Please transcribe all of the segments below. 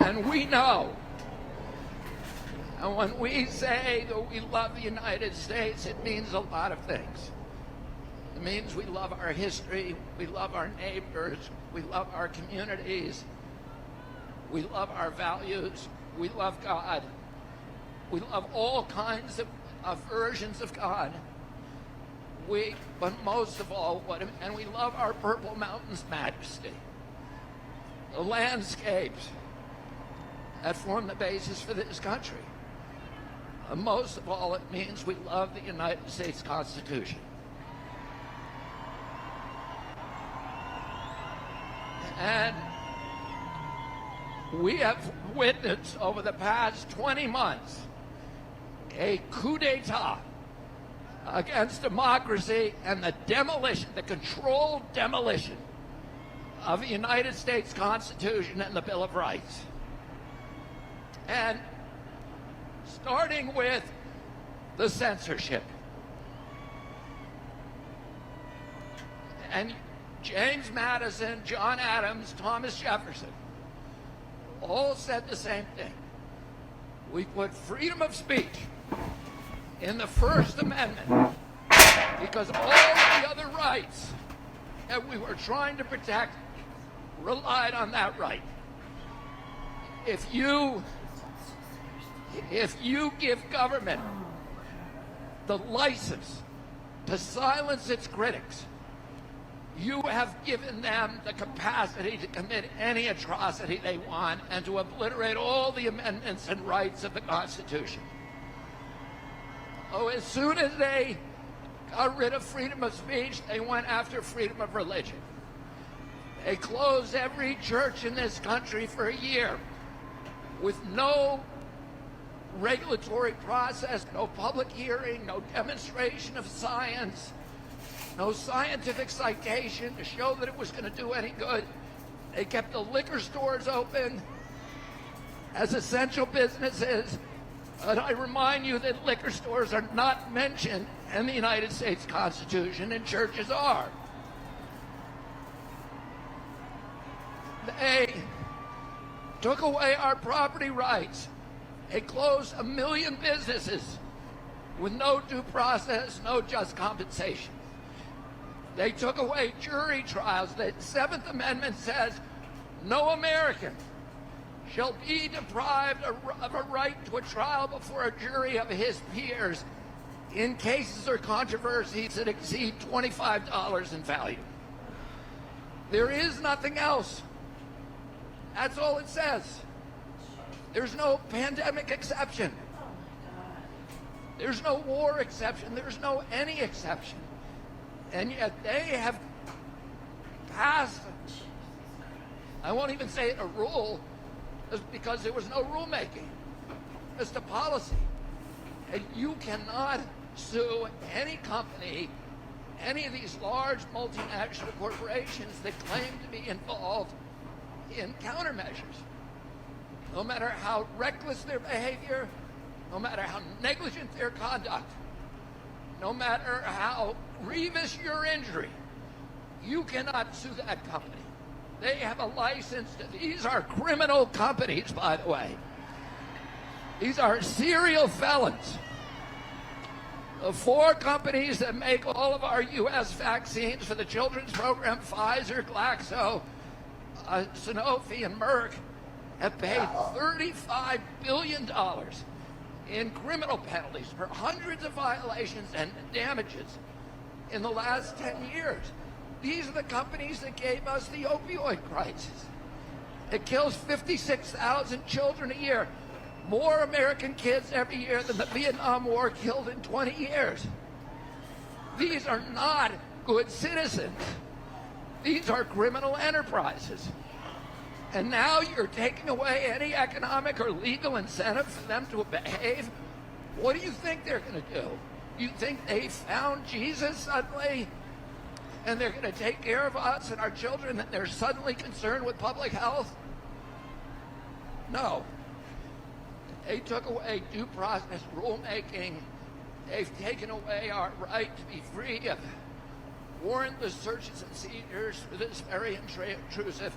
And we know. And when we say that we love the United States, it means a lot of things. It means we love our history, we love our neighbors, we love our communities, we love our values, we love God, we love all kinds of versions of God. But most of all, and we love our Purple Mountains majesty, the landscapes that form the basis for this country. And most of all, it means we love the United States Constitution. And we have witnessed over the past 20 months a coup d'etat against democracy and the demolition, the controlled demolition of the United States Constitution and the Bill of Rights. And starting with the censorship. And James Madison, John Adams, Thomas Jefferson all said the same thing. We put freedom of speech in the First Amendment because all the other rights that we were trying to protect relied on that right. If you give government the license to silence its critics, you have given them the capacity to commit any atrocity they want and to obliterate all the amendments and rights of the Constitution. Oh, as soon as they got rid of freedom of speech, they went after freedom of religion. They closed every church in this country for a year with no regulatory process, no public hearing, no demonstration of science, no scientific citation to show that it was going to do any good. They kept the liquor stores open as essential businesses. But I remind you that liquor stores are not mentioned in the United States Constitution, and churches are. They took away our property rights. They closed 1 million businesses with no due process, no just compensation. They took away jury trials. The Seventh Amendment says no American shall be deprived of a right to a trial before a jury of his peers in cases or controversies that exceed $25 in value. There is nothing else. That's all it says. There's no pandemic exception. There's no war exception. There's no any exception. And yet they have passed, I won't even say it a rule, because there was no rulemaking. It's a policy. And you cannot sue any company, any of these large multinational corporations that claim to be involved in countermeasures. No matter how reckless their behavior, no matter how negligent their conduct, no matter how grievous your injury, you cannot sue that company. They have a license to, these are criminal companies, by the way. These are serial felons. The 4 companies that make all of our U.S. vaccines for the children's program, Pfizer, Glaxo, Sanofi, and Merck, have paid $35 billion in criminal penalties for hundreds of violations and damages in the last 10 years. These are the companies that gave us the opioid crisis. It kills 56,000 children a year, more American kids every year than the Vietnam War killed in 20 years. These are not good citizens. These are criminal enterprises. And now you're taking away any economic or legal incentive for them to behave. What do you think they're going to do? You think they found Jesus suddenly and they're going to take care of us and our children and they're suddenly concerned with public health? No. They took away due process rulemaking. They've taken away our right to be free of warrantless searches and seizures for this very intrusive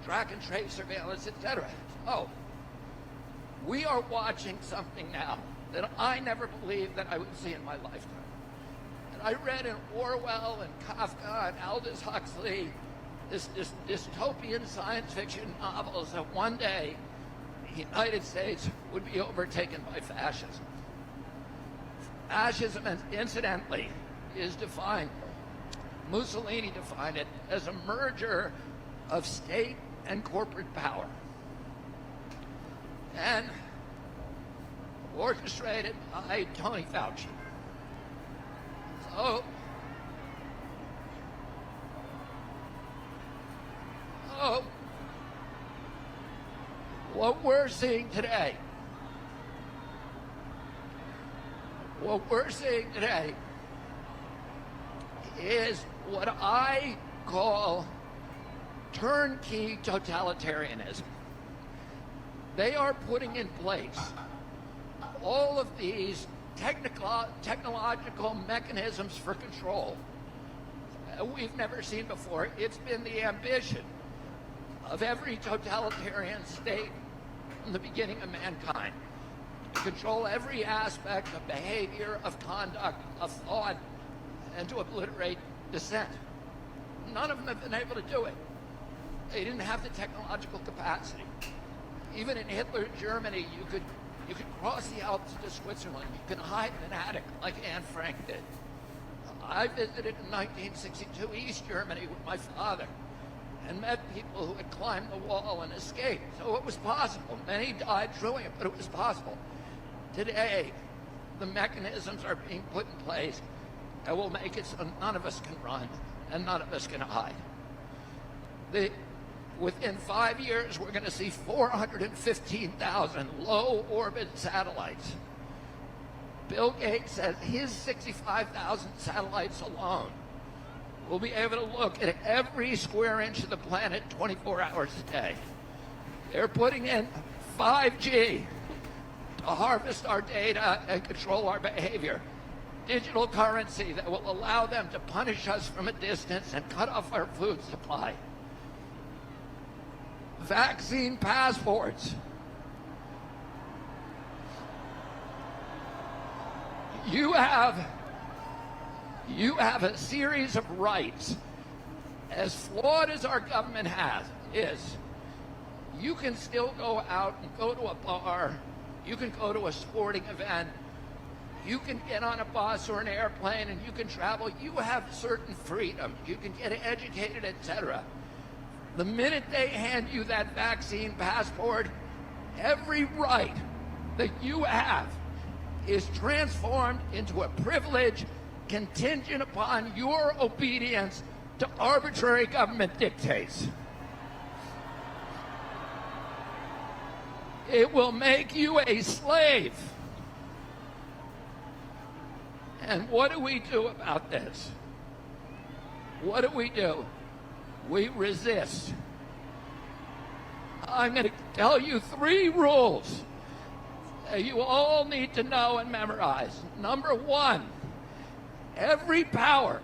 track and trace surveillance, etc. Oh, We are watching something now that I never believed that I would see in my lifetime. And I read in Orwell and Kafka and Aldous Huxley this dystopian science fiction novels that one day the United States would be overtaken by fascism. Fascism, incidentally, is defined, Mussolini defined it as a merger of state and corporate power. And orchestrated by Tony Fauci. So, what we're seeing today, is what I call turnkey totalitarianism. They are putting in place all of these technological mechanisms for control we've never seen before. It's been the ambition of every totalitarian state from the beginning of mankind to control every aspect of behavior, of conduct, of thought, and to obliterate dissent. None of them have been able to do it. They didn't have the technological capacity. Even in Hitler's Germany, you could cross the Alps to Switzerland. You can hide in an attic like Anne Frank did. I visited in 1962 East Germany with my father and met people who had climbed the wall and escaped. So it was possible. Many died doing it, but it was possible. Today, the mechanisms are being put in place that will make it so none of us can run and none of us can hide. Within 5 years, we're going to see 415,000 low-orbit satellites. Bill Gates says his 65,000 satellites alone will be able to look at every square inch of the planet 24 hours a day. They're putting in 5G to harvest our data and control our behavior. Digital currency that will allow them to punish us from a distance and cut off our food supply. Vaccine passports. You have a series of rights, as flawed as our government is. You can still go out and go to a bar, you can go to a sporting event, you can get on a bus or an airplane and you can travel. You have certain freedom. You can get educated, etc. The minute they hand you that vaccine passport, every right that you have is transformed into a privilege contingent upon your obedience to arbitrary government dictates. It will make you a slave. And what do we do about this? What do? We resist. I'm going to tell you 3 rules that you all need to know and memorize. Number 1, every power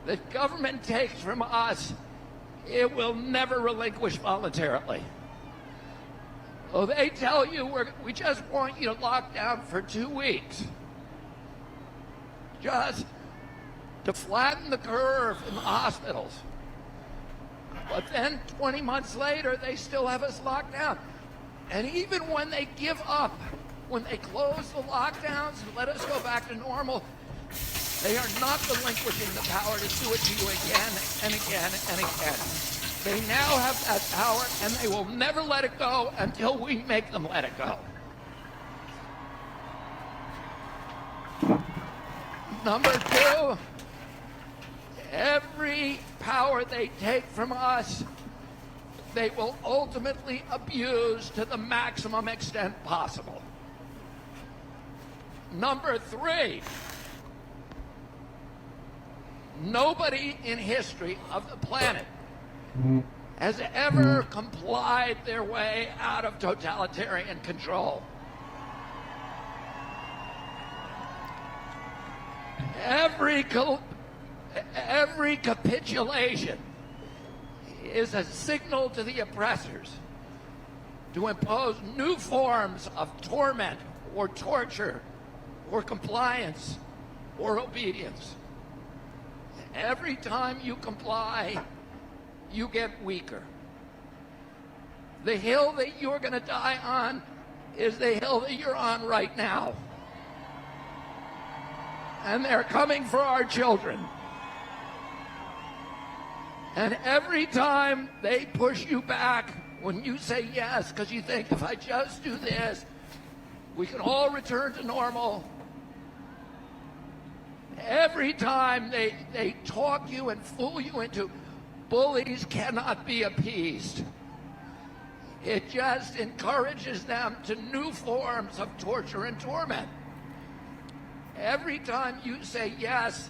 that government takes from us, it will never relinquish voluntarily. So they tell you, we just want you to lock down for 2 weeks. Just to flatten the curve in the hospitals. But then 20 months later, they still have us locked down. And even when they give up, when they close the lockdowns and let us go back to normal, they are not relinquishing the power to do it to you again and again and again. They now have that power, and they will never let it go until we make them let it go. Number 2, every power they take from us, they will ultimately abuse to the maximum extent possible. Number 3, nobody in history of the planet has ever complied their way out of totalitarian control. Every capitulation is a signal to the oppressors to impose new forms of torment or torture or compliance or obedience. Every time you comply, you get weaker. The hill that you're going to die on is the hill that you're on right now. And they're coming for our children. And every time they push you back, when you say yes, because you think, if I just do this, we can all return to normal. Every time they talk you and fool you into bullies cannot be appeased. It just encourages them to new forms of torture and torment. Every time you say yes,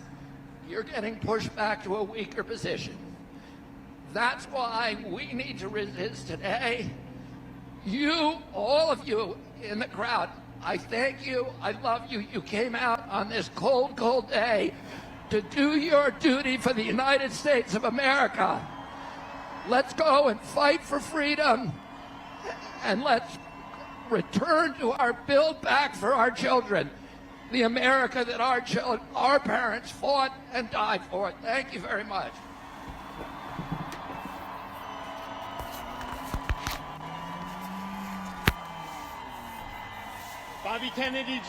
you're getting pushed back to a weaker position. That's why we need to resist today. You, all of you in the crowd, I thank you, I love you. You came out on this cold, cold day to do your duty for the United States of America. Let's go and fight for freedom, and let's return to our build back for our children, the America that our parents fought and died for. Thank you very much. Bobby Kennedy